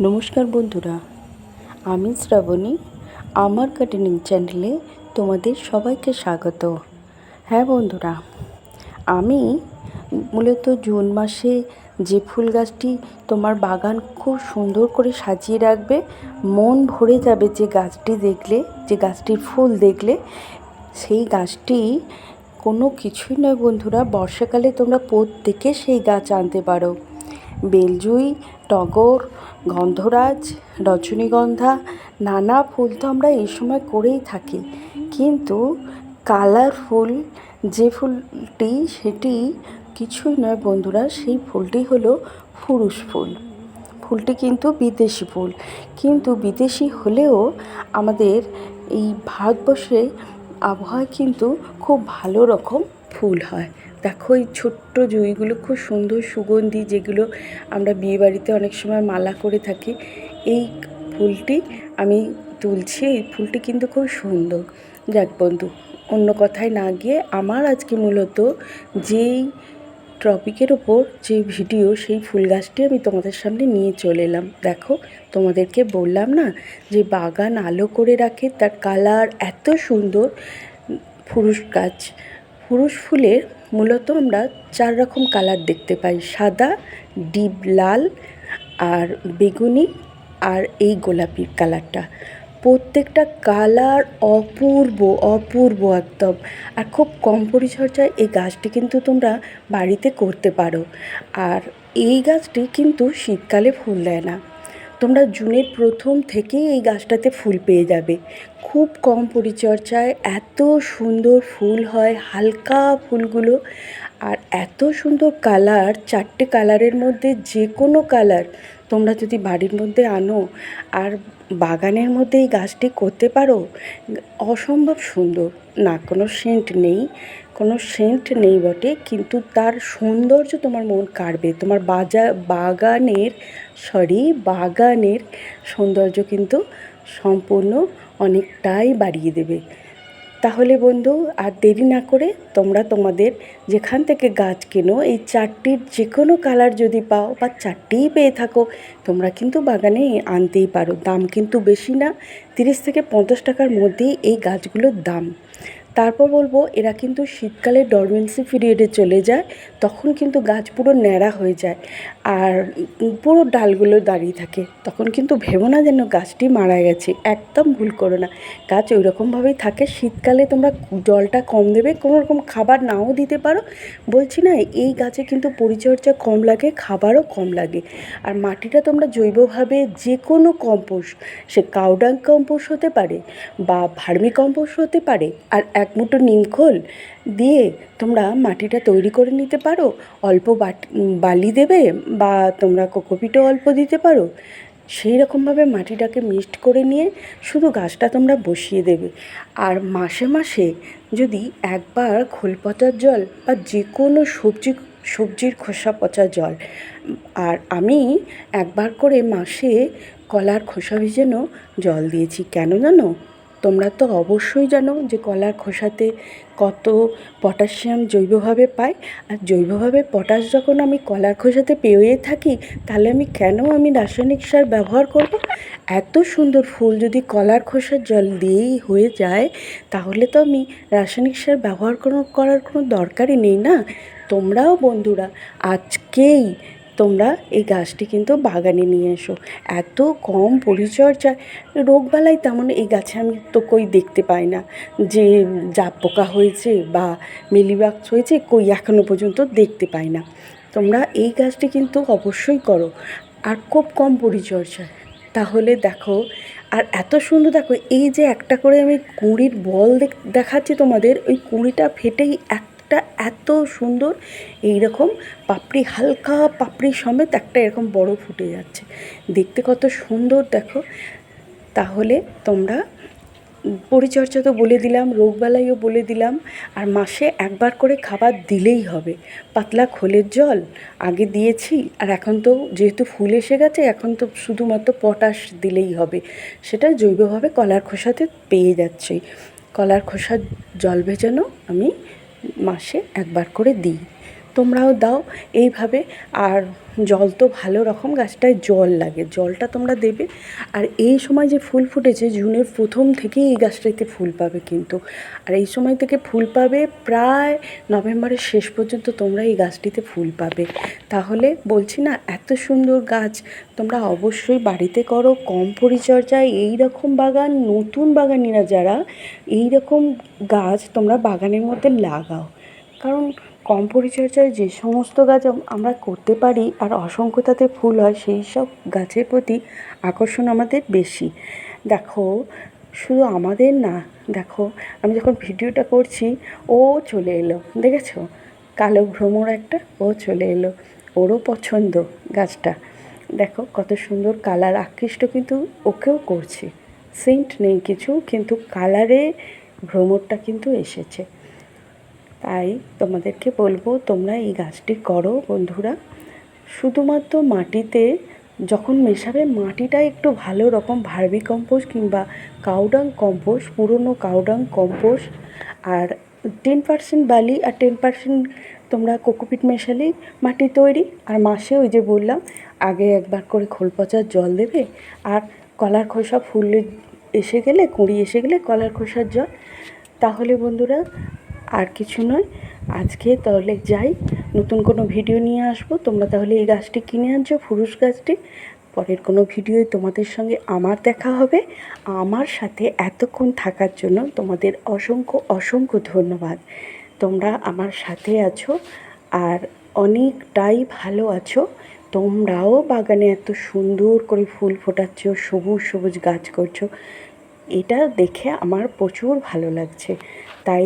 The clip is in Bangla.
নমস্কার বন্ধুরা, আমি শ্রাবণী। আমার গার্ডেনিং চ্যানেলে তোমাদের সবাইকে স্বাগত। হ্যাঁ বন্ধুরা, আমি মূলত জুন মাসে যে ফুল গাছটি তোমার বাগান খুব সুন্দর করে সাজিয়ে রাখবে, মন ভরে যাবে যে গাছটি দেখলে, যে গাছটির ফুল দেখলে, সেই গাছটি কোনো কিছুই নয় বন্ধুরা। বর্ষাকালে তোমরা প্রত্যেকে সেই গাছ আনতে পারো। বেলজুঁই, টগর, গন্ধরাজ, রজনীগন্ধা, নানা ফুল তো আমরা এই সময় করেই থাকি, কিন্তু কালারফুল যে ফুলটি, সেটি কিছুই নয় বন্ধুরা। সেই ফুলটি হলো ফুরুষ ফুল। ফুলটি কিন্তু বিদেশি ফুল, কিন্তু বিদেশি হলেও আমাদের এই ভারতবর্ষে আবহাওয়ায় কিন্তু খুব ভালো রকম ফুল হয়। দেখো এই ছোট্ট জুঁইগুলো খুব সুন্দর সুগন্ধি, যেগুলো আমরা বিয়েবাড়িতে অনেক সময় মালা করে থাকি। এই ফুলটি আমি তুলছি, এই ফুলটি কিন্তু খুব সুন্দর। যাক বন্ধু, অন্য কথায় না গিয়ে আমার আজকে মূলত যেই টপিকের ওপর যে ভিডিও, সেই ফুল গাছটি আমি তোমাদের সামনে নিয়ে চলে এলাম। দেখো, তোমাদেরকে বললাম না যে বাগান আলো করে রাখে, তার কালার এত সুন্দর। ফুরুষ গাছ, ফুরুষ ফুলের মূলত আমরা 4 রকম কালার দেখতে পাই: সাদা, ডিপ লাল, আর বেগুনি, আর এই গোলাপি কালারটা। প্রত্যেকটা কালার অপূর্ব অপূর্ব একদম। আর খুব কম পরিচর্যায় এই গাছটি কিন্তু তোমরা বাড়িতে করতে পারো। আর এই গাছটি কিন্তু শীতকালে ফুল দেয় না। তোমরা জুনের প্রথম থেকেই এই গাছটাতে ফুল পেয়ে যাবে। খুব কম পরিচর্যায় এত সুন্দর ফুল হয়, হালকা ফুলগুলো, আর এত সুন্দর কালার। 4টে কালারের মধ্যে যে কোনো কালার তোমরা যদি বাড়ির মধ্যে আনো আর বাগানের মধ্যে এই গাছটি করতে পারো, অসম্ভব সুন্দর। না, কোনো সেন্ট নেই, কোনো সেন্ট নেই বটে, কিন্তু তার সৌন্দর্য তোমার মন কাড়বে। তোমার বাগানের সৌন্দর্য কিন্তু সম্পূর্ণ অনেকটাই বাড়িয়ে দেবে। তাহলে বন্ধু, আর দেরি না করে তোমরা তোমাদের যেখান থেকে গাছ কেনো, এই 4টির যে কোনো কালার যদি পাও, বা 4টিই পেয়ে থাকো, তোমরা কিন্তু বাগানে আনতেই পারো। দাম কিন্তু বেশি না, 30 থেকে 50 টাকার মধ্যেই এই গাছগুলোর দাম। তারপর বলবো, এরা কিন্তু শীতকালে ডরমেন্সি পিরিয়ডে চলে যায়, তখন কিন্তু গাছ পুরো ন্যাড়া হয়ে যায় আর পুরো ডালগুলো দাঁড়িয়ে থাকে। তখন কিন্তু ভেবো না যেন গাছটি মারা গেছে, একদম ভুল করো না। গাছ ওই রকমভাবেই থাকে। শীতকালে তোমরা জলটা কম দেবে, কোনো রকম খাবার নাও দিতে পারো। বলছি না, এই গাছে কিন্তু পরিচর্যা কম লাগে, খাবারও কম লাগে। আর মাটিটা তোমরা জৈবভাবে যে কোনো কম্পোস্ট, সে কাউডাং কম্পোস্ট হতে পারে বা ভার্মি কম্পোস্ট হতে পারে, আর 1 মুঠো নিমখোল দিয়ে তোমরা মাটিটা তৈরি করে নিতে পারো। অল্প বালি দেবে, বা তোমরা কোকোপিটও অল্প দিতে পারো। সেই রকমভাবে মাটিটাকে মিক্সড করে নিয়ে শুধু গাছটা তোমরা বসিয়ে দেবে। আর মাসে মাসে যদি একবার খোল পচার জল, বা যে কোনো সবজির খোসা পচা জল, আর আমি একবার করে মাসে কলার খোসা ভিজানো জল দিয়েছি। কেন জানো? তোমরা তো অবশ্যই জানো যে কলার খোসাতে কত পটাশিয়াম জৈবভাবে পাই। আর জৈবভাবে পটাশ যখন আমি কলার খোসাতে পেয়ে থাকি, তাহলে আমি রাসায়নিক সার ব্যবহার করব? এত সুন্দর ফুল যদি কলার খোসার জল দিয়েই হয়ে যায়, তাহলে তো আমি রাসায়নিক সার ব্যবহার করার কোনো দরকারই নেই না। তোমরাও বন্ধুরা আজকেই তোমরা এই গাছটি কিন্তু বাগানে নিয়ে এসো। এত কম পরিচর্যায় রোগবালাই তেমন এই গাছে আমি তো কই দেখতে পাই না, যে জাপ পোকা হয়েছে বা মিলিবাগ হয়েছে, কই এখনও পর্যন্ত দেখতে পাই না। তোমরা এই গাছটি কিন্তু অবশ্যই করো, আর খুব কম পরিচর্যায়। তাহলে দেখো, আর এত সুন্দর। দেখো, এই যে একটা করে আমি কুঁড়ির বল দেখাচ্ছি তোমাদের, ওই কুঁড়িটা ফেটেই একটা এত সুন্দর এইরকম পাপড়ি, হালকা পাপড়ি সমেত একটা এরকম বড় ফুটে যাচ্ছে। দেখতে কত সুন্দর দেখো। তাহলে তোমরা পরিচর্যা তো বলে দিলাম, রোগবালাইও বলে দিলাম, আর মাসে একবার করে খাবার দিলেই হবে। পাতলা খোলের জল আগে দিয়েছি, আর এখন তো যেহেতু ফুল এসে গেছে, এখন তো শুধুমাত্র পটাশ দিলেই হবে। সেটা জৈবভাবে কলার খোসাতে পেয়ে যাচ্ছি। কলার খোসার জল ভেজানো আমি মাসে একবার করে দিই। তোমরাও দাও এইভাবে। আর জল তো ভালো রকম গাছটায় জল লাগে, জলটা তোমরা দেবে। আর এই সময় যে ফুল ফুটেছে, জুনের প্রথম থেকেই এই গাছটাতে ফুল পাবে কিন্তু। আর এই সময় থেকে ফুল পাবে প্রায় নভেম্বরের শেষ পর্যন্ত তোমরা এই গাছটিতে ফুল পাবে। তাহলে বলছি না, এত সুন্দর গাছ তোমরা অবশ্যই বাড়িতে করো কম পরিচর্যায়। এই রকম বাগান নতুন বাগানিরা যারা, এই রকম গাছ তোমরা বাগানের মধ্যে লাগাও। কারণ কম পরিচর্যায় যে সমস্ত গাছ আমরা করতে পারি আর অসংখ্য তাতে ফুল হয়, সেই সব গাছের প্রতি আকর্ষণ আমাদের বেশি। দেখো, শুধু আমাদের না, দেখো আমি যখন ভিডিওটা করছি ও চলে এলো, দেখেছো? কালো ভ্রমর একটা, ও চলে এলো, ওরও পছন্দ গাছটা। দেখো কত সুন্দর কালার, আকৃষ্ট কিন্তু ওকেও করছে। সেন্ট নেই কিছু, কিন্তু কালারে ভ্রমরটা কিন্তু এসেছে। তাই তোমাদেরকে বলবো, তোমরা এই গাছটি করো বন্ধুরা। শুধুমাত্র মাটিতে যখন মেশাবে, মাটিটা একটু ভালো রকম ভার্মি কম্পোস্ট কিংবা কাউডাং কম্পোস্ট, পুরনো কাউডাং কম্পোস্ট, আর 10% বালি আর 10% তোমরা কোকোপিট মেশালেই মাটি তৈরি। আর মাসে ওই যে বললাম, আগে একবার করে খোল পচার জল দেবে, আর কলার খোসা ফুল এসে গেলে, কুঁড়ি এসে গেলে কলার খোসার জল। তাহলে বন্ধুরা, আর কিছু নয়। আজকে তাহলে যাই, নতুন কোনো ভিডিও নিয়ে আসবো। তোমরা তাহলে এই গাছটি কিনে আনছো, ফুরুস গাছটি। পরের কোনো ভিডিওয় তোমাদের সঙ্গে আমার দেখা হবে। আমার সাথে এতক্ষণ থাকার জন্য তোমাদের অসংখ্য অসংখ্য ধন্যবাদ। তোমরা আমার সাথে আছো আর অনেকটাই ভালো আছো। তোমরাও বাগানে এত সুন্দর করে ফুল ফোটাচ্ছ, সবুজ সবুজ গাছ করছো, এটা দেখে আমার প্রচুর ভালো লাগছে। তাই